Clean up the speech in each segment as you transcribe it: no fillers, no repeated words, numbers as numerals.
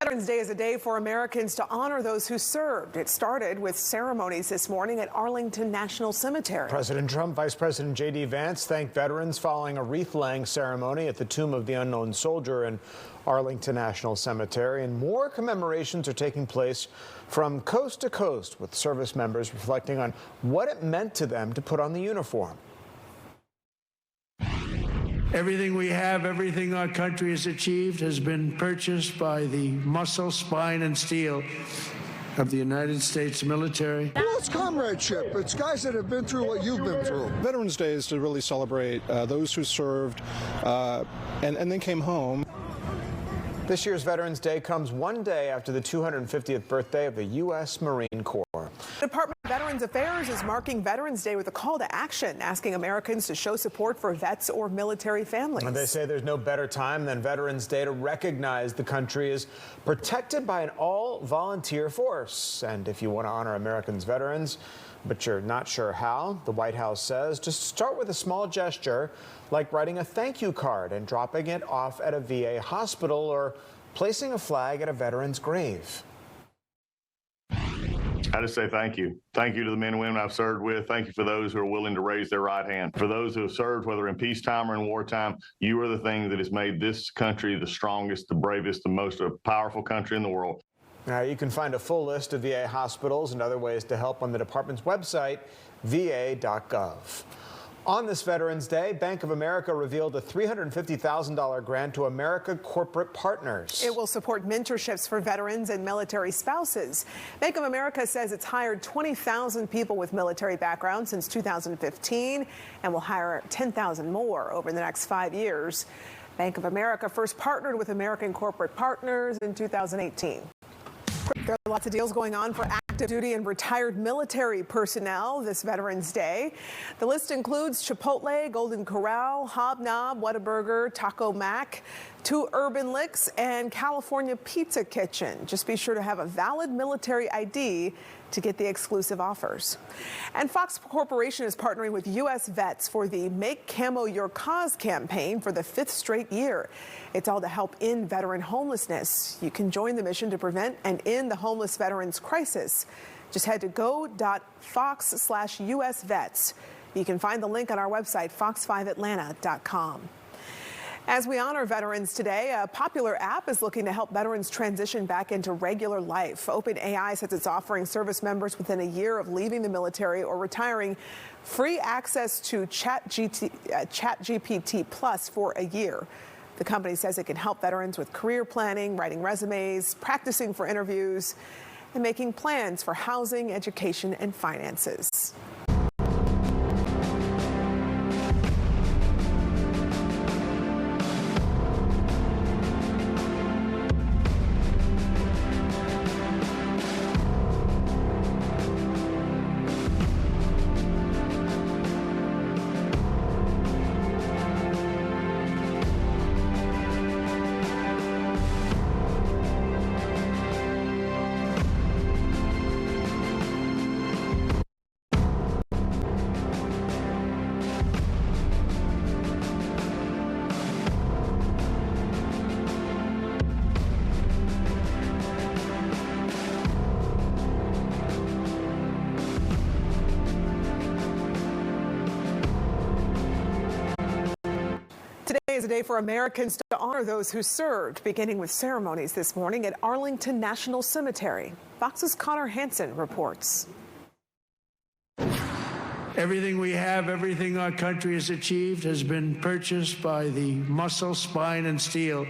Veterans Day is a day for Americans to honor those who served. It started with ceremonies this morning at Arlington National Cemetery. President Trump, Vice President J.D. Vance thanked veterans following a wreath-laying ceremony at the Tomb of the Unknown Soldier in Arlington National Cemetery. And more commemorations are taking place from coast to coast, with service members reflecting on what it meant to them to put on the uniform. Everything we have, everything our country has achieved has been purchased by the muscle, spine, and steel of the United States military. Well, it's comradeship. It's guys that have been through what you've been through. Veterans Day is to really celebrate those who served and then came home. This year's Veterans Day comes one day after the 250th birthday of the U.S. Marine Corps. The Department of Veterans Affairs is marking Veterans Day with a call to action, asking Americans to show support for vets or military families. And they say there's no better time than Veterans Day to recognize the country is protected by an all-volunteer force. And if you want to honor Americans' veterans, but you're not sure how, the White House says just start with a small gesture like writing a thank you card and dropping it off at a VA hospital or placing a flag at a veteran's grave. I just say thank you. Thank you to the men and women I've served with. Thank you for those who are willing to raise their right hand. For those who have served, whether in peacetime or in wartime, you are the thing that has made this country the strongest, the bravest, the most powerful country in the world. Now, you can find a full list of VA hospitals and other ways to help on the department's website, va.gov. On this Veterans Day, Bank of America revealed a $350,000 grant to America Corporate Partners. It will support mentorships for veterans and military spouses. Bank of America says it's hired 20,000 people with military backgrounds since 2015 and will hire 10,000 more over the next 5 years. Bank of America first partnered with American Corporate Partners in 2018. There are lots of deals going on for active duty and retired military personnel this Veterans Day. The list includes Chipotle, Golden Corral, Hobnob, Whataburger, Taco Mac, 2 Urban Licks, and California Pizza Kitchen. Just be sure to have a valid military ID to get the exclusive offers. And Fox Corporation is partnering with U.S. vets for the Make Camo Your Cause campaign for the 5th straight year. It's all to help end veteran homelessness. You can join the mission to prevent and end the homeless veterans crisis. Just head to go.fox/US vets. You can find the link on our website, fox5atlanta.com. As we honor veterans today, a popular app is looking to help veterans transition back into regular life. OpenAI says it's offering service members within a year of leaving the military or retiring free access to ChatGPT Plus for a year. The company says it can help veterans with career planning, writing resumes, practicing for interviews, and making plans for housing, education, and finances. Today is a day for Americans to honor those who served, beginning with ceremonies this morning at Arlington National Cemetery. Fox's Connor Hansen reports. Everything we have, everything our country has achieved has been purchased by the muscle, spine, and steel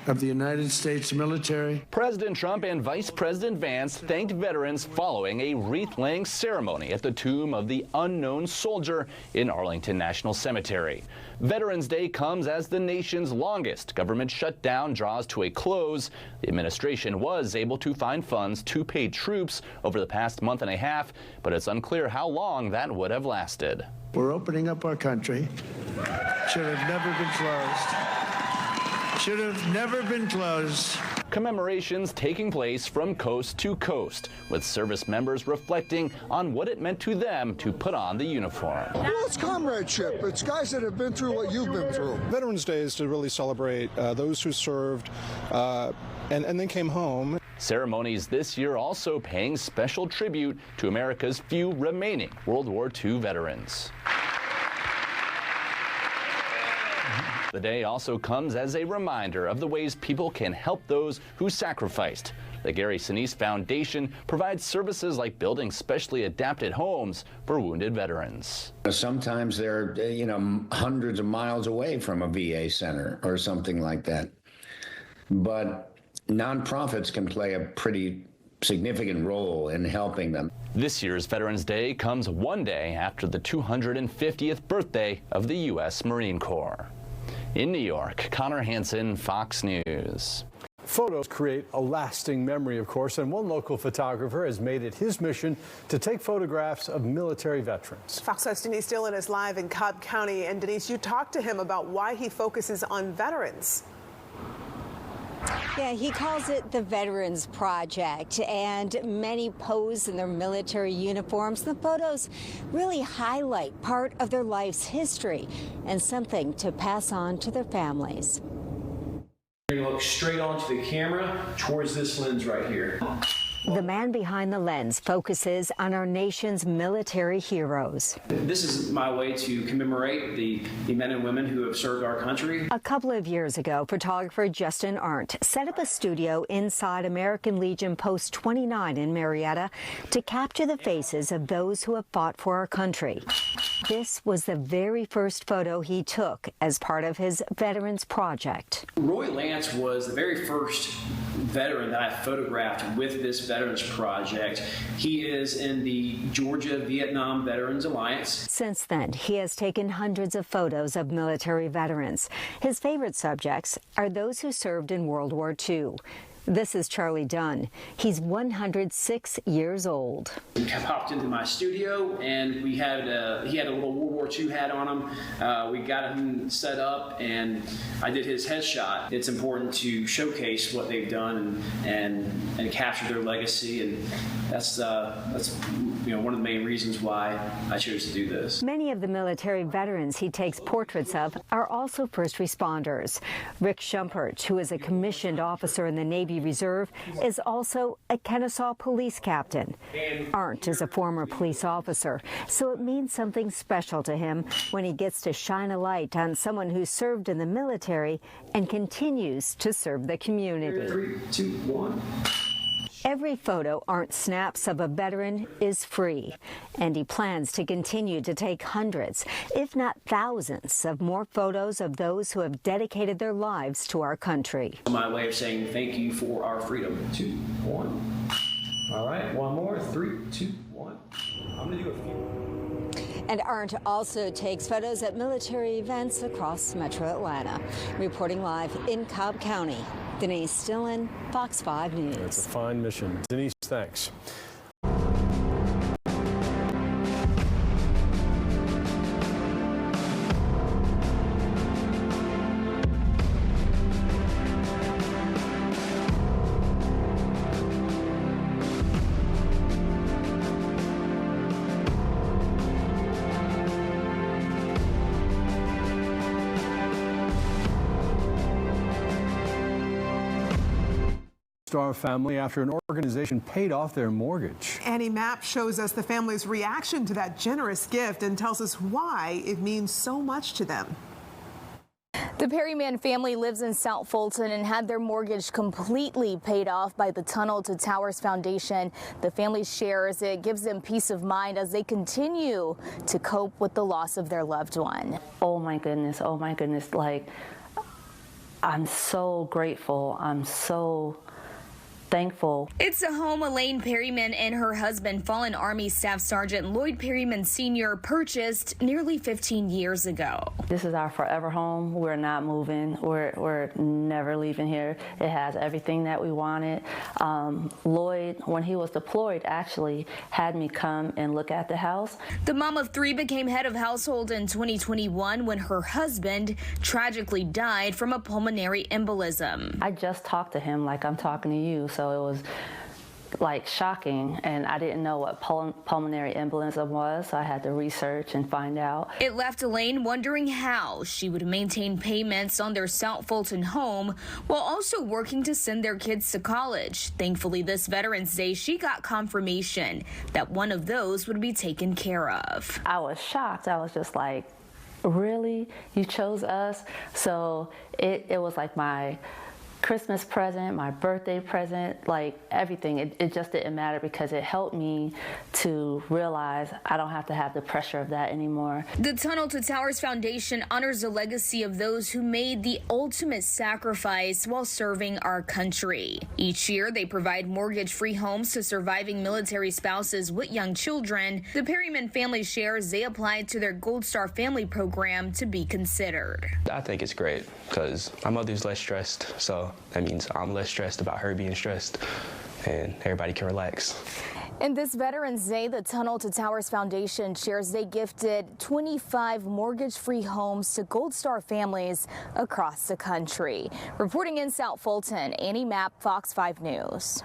of the United States military. President Trump and Vice President Vance thanked veterans following a wreath-laying ceremony at the Tomb of the Unknown Soldier in Arlington National Cemetery. Veterans Day comes as the nation's longest government shutdown draws to a close. The administration was able to find funds to pay troops over the past month and a half, but it's unclear how long that would have lasted. We're opening up our country. Should have never been closed. Should have never been closed. commemorations taking place from coast to coast, with service members reflecting on what it meant to them to put on the uniform. Well, it's comradeship. It's guys that have been through what you've been through. Veterans Day is to really celebrate those who served and then came home. Ceremonies this year also paying special tribute to America's few remaining World War II veterans. The day also comes as a reminder of the ways people can help those who sacrificed. The Gary Sinise Foundation provides services like building specially adapted homes for wounded veterans. Sometimes they're, hundreds of miles away from a VA center or something like that. But nonprofits can play a pretty significant role in helping them. This year's Veterans Day comes one day after the 250th birthday of the U.S. Marine Corps. In New York, Connor Hansen, Fox News. Photos create a lasting memory, of course, and one local photographer has made it his mission to take photographs of military veterans. Fox 5's Denise Dillon is live in Cobb County. And Denise, you talked to him about why he focuses on veterans. Yeah, he calls it the Veterans Project, and many pose in their military uniforms. The photos really highlight part of their life's history and something to pass on to their families. You're going to look straight onto the camera towards this lens right here. The man behind the lens focuses on our nation's military heroes. This is my way to commemorate the men and women who have served our country. A couple of years ago, photographer Justin Arndt set up a studio inside American Legion Post 29 in Marietta to capture the faces of those who have fought for our country. This was the very first photo he took as part of his Veterans Project. Roy Lance was the very first veteran that I photographed with this Veterans Project. He is in the Georgia-Vietnam Veterans Alliance. Since then, he has taken hundreds of photos of military veterans. His favorite subjects are those who served in World War II. This is Charlie Dunn. He's 106 years old. He popped into my studio, and he had a little World War II hat on him. We got him set up, and I did his headshot. It's important to showcase what they've done and capture their legacy, and that's one of the main reasons why I chose to do this. Many of the military veterans he takes portraits of are also first responders. Rick Schumpert, who is a commissioned officer in the Navy Reserve, is also a Kennesaw police captain. Arndt is a former police officer, so it means something special to him when he gets to shine a light on someone who served in the military and continues to serve the community. 3, 2, 1. Every photo Arndt snaps of a veteran is free, and he plans to continue to take hundreds, if not thousands, of more photos of those who have dedicated their lives to our country. My way of saying thank you for our freedom. 2, 1. All right, one more. 3, 2, 1. I'm going to do a few. And Arndt also takes photos at military events across Metro Atlanta. Reporting live in Cobb County, Denise Dillon, Fox 5 News. It's a fine mission. Denise, thanks. Star family after an organization paid off their mortgage. Annie Mapp shows us the family's reaction to that generous gift and tells us why it means so much to them. The Perryman family lives in South Fulton and had their mortgage completely paid off by the Tunnel to Towers Foundation. The family shares it gives them peace of mind as they continue to cope with the loss of their loved one. Oh my goodness, like, I'm so grateful. I'm so thankful. It's a home Elaine Perryman and her husband, fallen Army Staff Sergeant Lloyd Perryman Sr., purchased nearly 15 years ago. This is our forever home. We're not moving. We're never leaving here. It has everything that we wanted. Lloyd, when he was deployed, actually had me come and look at the house. The mom of three became head of household in 2021 when her husband tragically died from a pulmonary embolism. I just talked to him like I'm talking to you, so it was like shocking, and I didn't know what pulmonary embolism was, so I had to research and find out. It left Elaine wondering how she would maintain payments on their South Fulton home while also working to send their kids to college. Thankfully, this Veterans Day, she got confirmation that one of those would be taken care of. I was shocked. I was just like, really? You chose us? So it was like my Christmas present, my birthday present, like everything. It just didn't matter because it helped me to realize I don't have to have the pressure of that anymore. The Tunnel to Towers Foundation honors the legacy of those who made the ultimate sacrifice while serving our country. Each year, they provide mortgage-free homes to surviving military spouses with young children. The Perryman family shares they applied to their Gold Star Family Program to be considered. I think it's great because my mother's less stressed, so that means I'm less stressed about her being stressed, and everybody can relax. And this Veterans Day, the Tunnel to Towers Foundation shares they gifted 25 mortgage-free homes to Gold Star families across the country. Reporting in South Fulton, Annie Mapp, Fox 5 News.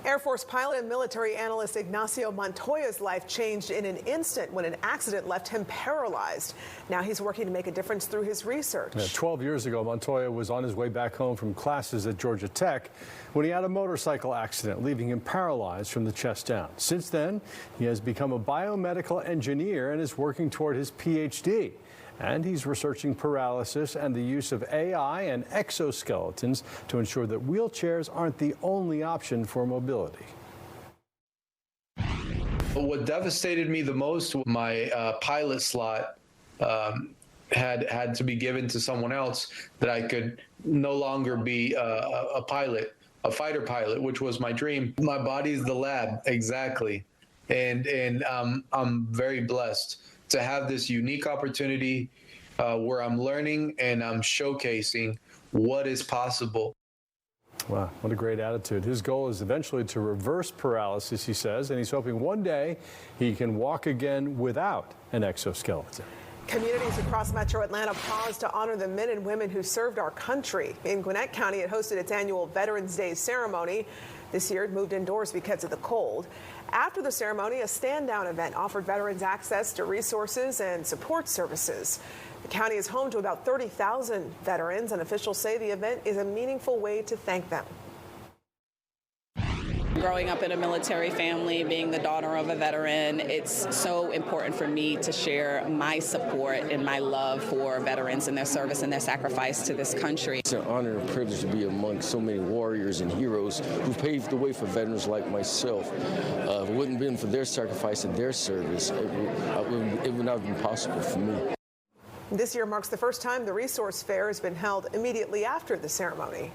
Air Force pilot and military analyst Ignacio Montoya's life changed in an instant when an accident left him paralyzed. Now he's working to make a difference through his research. 12 years ago, Montoya was on his way back home from classes at Georgia Tech when he had a motorcycle accident, leaving him paralyzed from the chest down. Since then, he has become a biomedical engineer and is working toward his PhD. And he's researching paralysis and the use of AI and exoskeletons to ensure that wheelchairs aren't the only option for mobility. What devastated me the most, my pilot slot had to be given to someone else, that I could no longer be a pilot, a fighter pilot, which was my dream. My body's the lab, exactly. And I'm very blessed to have this unique opportunity where I'm learning and I'm showcasing what is possible. Wow, what a great attitude. His goal is eventually to reverse paralysis, he says, and he's hoping one day he can walk again without an exoskeleton. Communities across Metro Atlanta paused to honor the men and women who served our country. In Gwinnett County, it hosted its annual Veterans Day ceremony. This year, it moved indoors because of the cold. After the ceremony, a stand-down event offered veterans access to resources and support services. The county is home to about 30,000 veterans, and officials say the event is a meaningful way to thank them. Growing up in a military family, being the daughter of a veteran, it's so important for me to share my support and my love for veterans and their service and their sacrifice to this country. It's an honor and privilege to be among so many warriors and heroes who paved the way for veterans like myself. If it wouldn't have been for their sacrifice and their service, it would not have been possible for me. This year marks the first time the resource fair has been held immediately after the ceremony.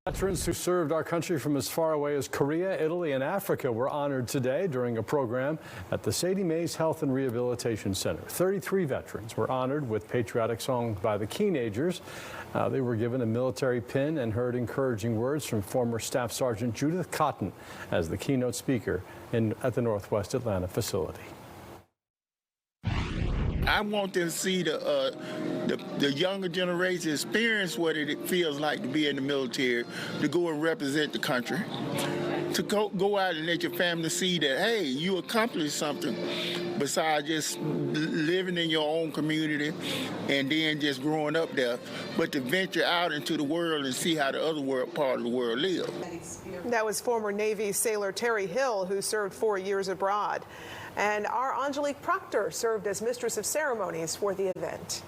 Veterans who served our country from as far away as Korea, Italy, and Africa were honored today during a program at the Sadie Mays Health and Rehabilitation Center. 33 veterans were honored with patriotic songs by the Keenagers. They were given a military pin and heard encouraging words from former Staff Sergeant Judith Cotton as the keynote speaker at the Northwest Atlanta facility. I want them to see the younger generation experience what it feels like to be in the military, to go and represent the country, to go out and let your family see that, hey, you accomplished something besides just living in your own community and then just growing up there, but to venture out into the world and see how the other part of the world live. That was former Navy sailor Terry Hill, who served 4 years abroad. And our Angelique Proctor served as mistress of ceremonies for the event.